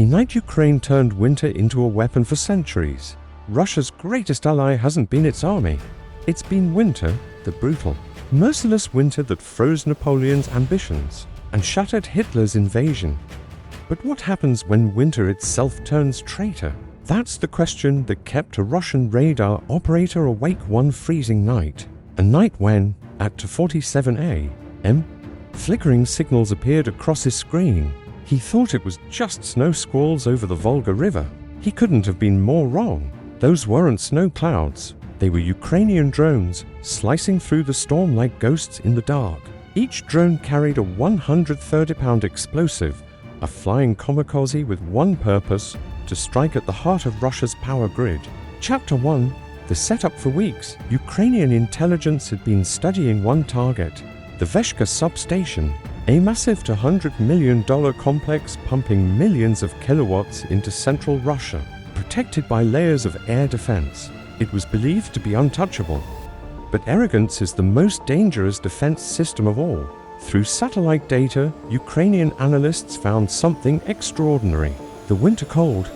Night Ukraine turned winter into a weapon for centuries. Russia's greatest ally hasn't been its army. It's been winter, the brutal, merciless winter that froze Napoleon's ambitions and shattered Hitler's invasion. But what happens when winter itself turns traitor? That's the question that kept a Russian radar operator awake one freezing night. A night when, at 2:47 a.m., flickering signals appeared across his screen. He thought it was just snow squalls over the Volga River. He couldn't have been more wrong. Those weren't snow clouds. They were Ukrainian drones slicing through the storm like ghosts in the dark. Each drone carried a 130-pound explosive, a flying kamikaze with one purpose: to strike at the heart of Russia's power grid. Chapter 1. The setup. For weeks, Ukrainian intelligence had been studying one target, the Veshka substation, a massive $200 million complex pumping millions of kilowatts into central Russia, protected by layers of air defense. It was believed to be untouchable. But arrogance is the most dangerous defense system of all. Through satellite data, Ukrainian analysts found something extraordinary. The winter cold,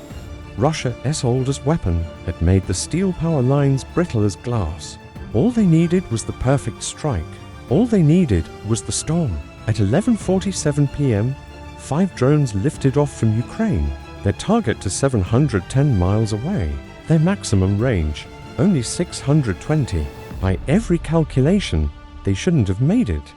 Russia's oldest weapon, had made the steel power lines brittle as glass. All they needed was the perfect strike. All they needed was the storm. At 11:47 p.m., 5 drones lifted off from Ukraine, their target to 710 miles away. Their maximum range, only 620. By every calculation, they shouldn't have made it.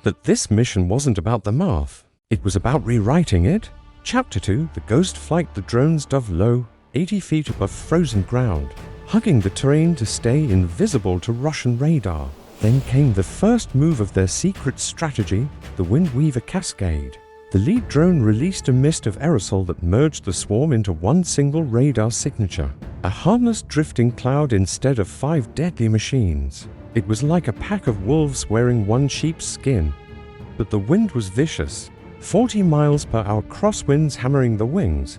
But this mission wasn't about the math. It was about rewriting it. Chapter 2. The ghost flight. The drones dove low, 80 feet above frozen ground, hugging the terrain to stay invisible to Russian radar. Then came the first move of their secret strategy, the Wind Weaver Cascade. The lead drone released a mist of aerosol that merged the swarm into one single radar signature, a harmless drifting cloud instead of 5 deadly machines. It was like a pack of wolves wearing one sheep's skin. But the wind was vicious, 40 miles per hour crosswinds hammering the wings.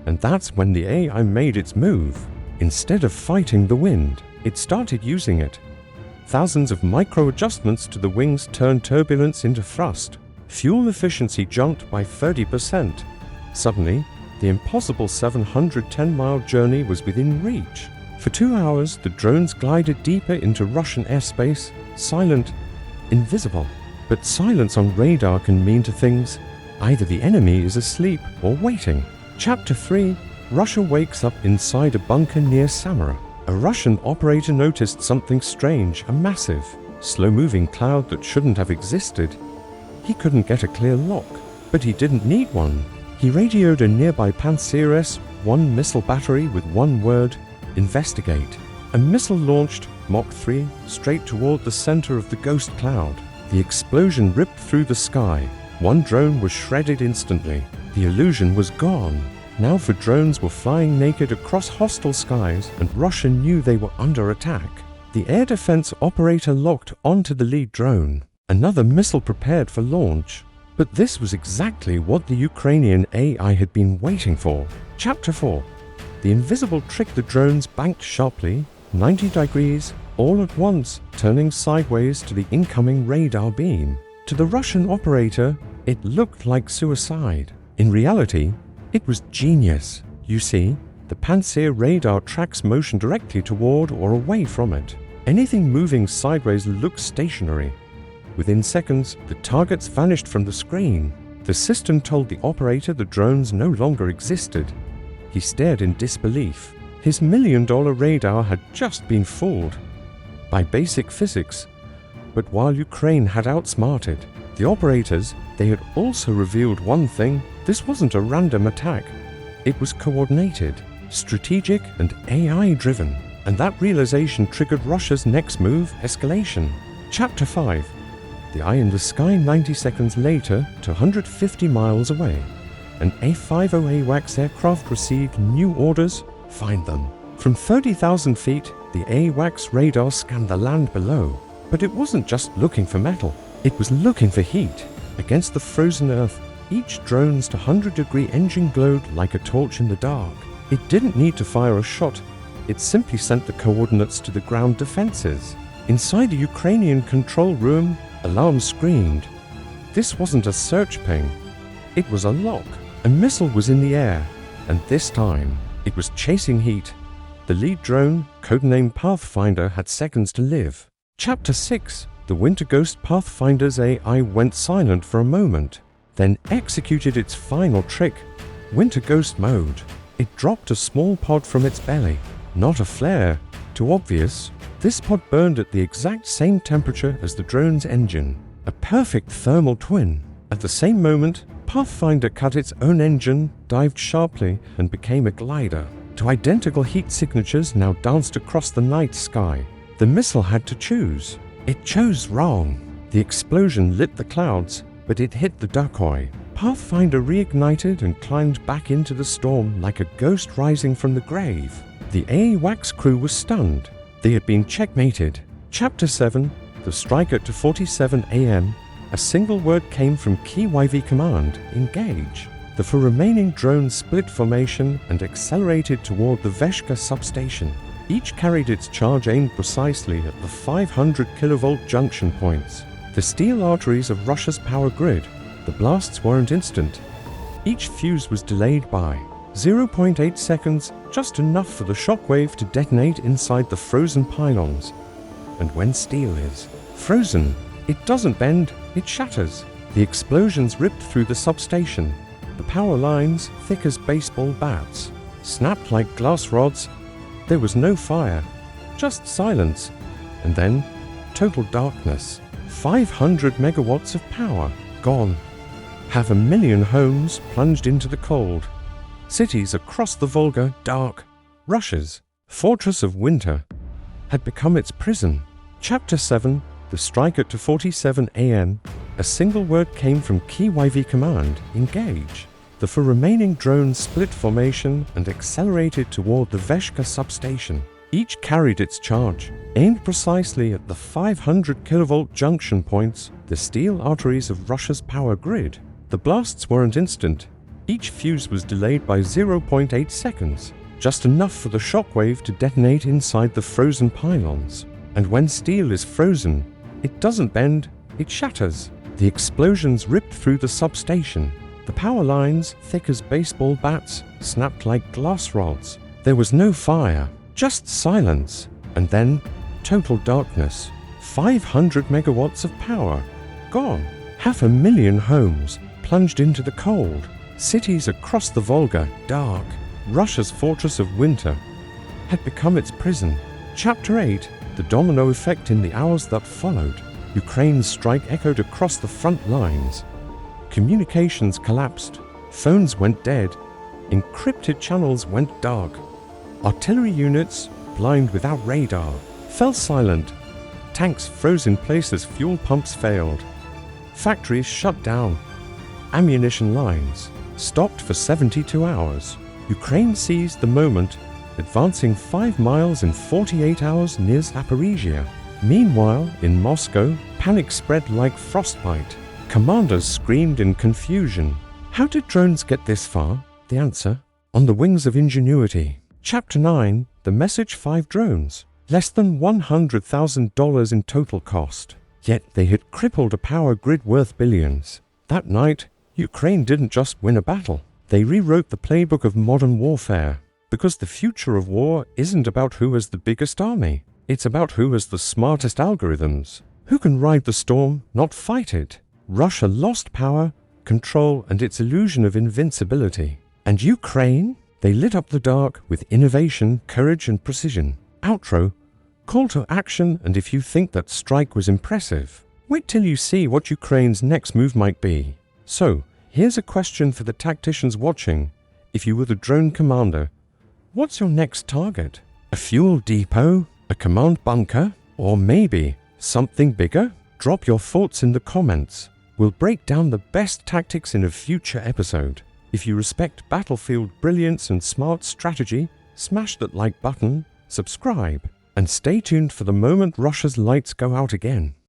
And that's when the AI made its move. Instead of fighting the wind, it started using it. Thousands of micro-adjustments to the wings turned turbulence into thrust. Fuel efficiency jumped by 30%. Suddenly, the impossible 710-mile journey was within reach. For 2 hours, the drones glided deeper into Russian airspace, silent, invisible. But silence on radar can mean two things. Either the enemy is asleep or waiting. Chapter 3. Russia wakes up inside a bunker near Samara. A Russian operator noticed something strange, a massive, slow-moving cloud that shouldn't have existed. He couldn't get a clear lock, but he didn't need one. He radioed a nearby Panzer S-1 missile battery with one word: investigate. A missile launched, Mach 3, straight toward the center of the ghost cloud. The explosion ripped through the sky. One drone was shredded instantly. The illusion was gone. Now the drones were flying naked across hostile skies, and Russia knew they were under attack. The air defense operator locked onto the lead drone. Another missile prepared for launch. But this was exactly what the Ukrainian AI had been waiting for. Chapter 4. The invisible trick. The drones banked sharply, 90 degrees, all at once, turning sideways to the incoming radar beam. To the Russian operator, it looked like suicide. In reality, it was genius. You see, the Panzer radar tracks motion directly toward or away from it. Anything moving sideways looks stationary. Within seconds, the targets vanished from the screen. The system told the operator the drones no longer existed. He stared in disbelief. His million-dollar radar had just been fooled by basic physics. But while Ukraine had outsmarted the operators, they had also revealed one thing: this wasn't a random attack. It was coordinated, strategic, and AI-driven. And that realization triggered Russia's next move: escalation. Chapter 5. The eye in the sky. 90 seconds later, to 150 miles away, an A-50 AWACS aircraft received new orders: find them. From 30,000 feet, the AWACS radar scanned the land below. But it wasn't just looking for metal. It was looking for heat. Against the frozen earth, each drone's 100-degree engine glowed like a torch in the dark. It didn't need to fire a shot. It simply sent the coordinates to the ground defenses. Inside the Ukrainian control room, alarms screamed. This wasn't a search ping. It was a lock. A missile was in the air, and this time, it was chasing heat. The lead drone, codenamed Pathfinder, had seconds to live. Chapter 6. The Winter Ghost Pathfinder's AI went silent for a moment, then executed its final trick, Winter Ghost mode. It dropped a small pod from its belly. Not a flare. Too obvious. This pod burned at the exact same temperature as the drone's engine. A perfect thermal twin. At the same moment, Pathfinder cut its own engine, dived sharply, and became a glider. Two identical heat signatures now danced across the night sky. The missile had to choose. It chose wrong. The explosion lit the clouds, but it hit the decoy. Pathfinder reignited and climbed back into the storm like a ghost rising from the grave. The AWACS crew was stunned. They had been checkmated. Chapter 7. The strike at 2:47 a.m. A single word came from KYV Command, engage. The four remaining drones split formation and accelerated toward the Veshka substation. Each carried its charge aimed precisely at the 500 kilovolt junction points, the steel arteries of Russia's power grid. The blasts weren't instant. Each fuse was delayed by 0.8 seconds, just enough for the shockwave to detonate inside the frozen pylons. And when steel is frozen, it doesn't bend, it shatters. The explosions ripped through the substation. The power lines, thick as baseball bats, snapped like glass rods. There was no fire, just silence. And then, total darkness. 500 megawatts of power, gone. 500,000 homes plunged into the cold. Cities across the Volga, dark. Russia's fortress of winter had become its prison. Chapter 7. The strike at 2:47 a.m. A single word came from KYV Command, engage. The four remaining drones split formation and accelerated toward the Veshka substation. Each carried its charge, aimed precisely at the 500 kilovolt junction points, the steel arteries of Russia's power grid. The blasts weren't instant. Each fuse was delayed by 0.8 seconds, just enough for the shockwave to detonate inside the frozen pylons. And when steel is frozen, it doesn't bend, it shatters. The explosions ripped through the substation. The power lines, thick as baseball bats, snapped like glass rods. There was no fire, just silence. And then, total darkness. 500 megawatts of power, gone. 500,000 homes plunged into the cold. Cities across the Volga, dark. Russia's fortress of winter had become its prison. Chapter 8. The domino effect in the hours that followed. Ukraine's strike echoed across the front lines. Communications collapsed. Phones went dead. Encrypted channels went dark. Artillery units, blind without radar, fell silent. Tanks froze in place as fuel pumps failed. Factories shut down. Ammunition lines stopped for 72 hours. Ukraine seized the moment, advancing 5 miles in 48 hours near Zaporizhia. Meanwhile, in Moscow, panic spread like frostbite. Commanders screamed in confusion. How did drones get this far? The answer: on the wings of ingenuity. Chapter 9. The message: 5 drones. Less than $100,000 in total cost. Yet they had crippled a power grid worth billions. That night, Ukraine didn't just win a battle. They rewrote the playbook of modern warfare. Because the future of war isn't about who has the biggest army. It's about who has the smartest algorithms. Who can ride the storm, not fight it. Russia lost power, control, and its illusion of invincibility. And Ukraine? They lit up the dark with innovation, courage, and precision. Outro. Call to action, and if you think that strike was impressive, wait till you see what Ukraine's next move might be. So, here's a question for the tacticians watching. If you were the drone commander, what's your next target? A fuel depot? A command bunker? Or maybe something bigger? Drop your thoughts in the comments. We'll break down the best tactics in a future episode. If you respect battlefield brilliance and smart strategy, smash that like button, subscribe, and stay tuned for the moment Russia's lights go out again.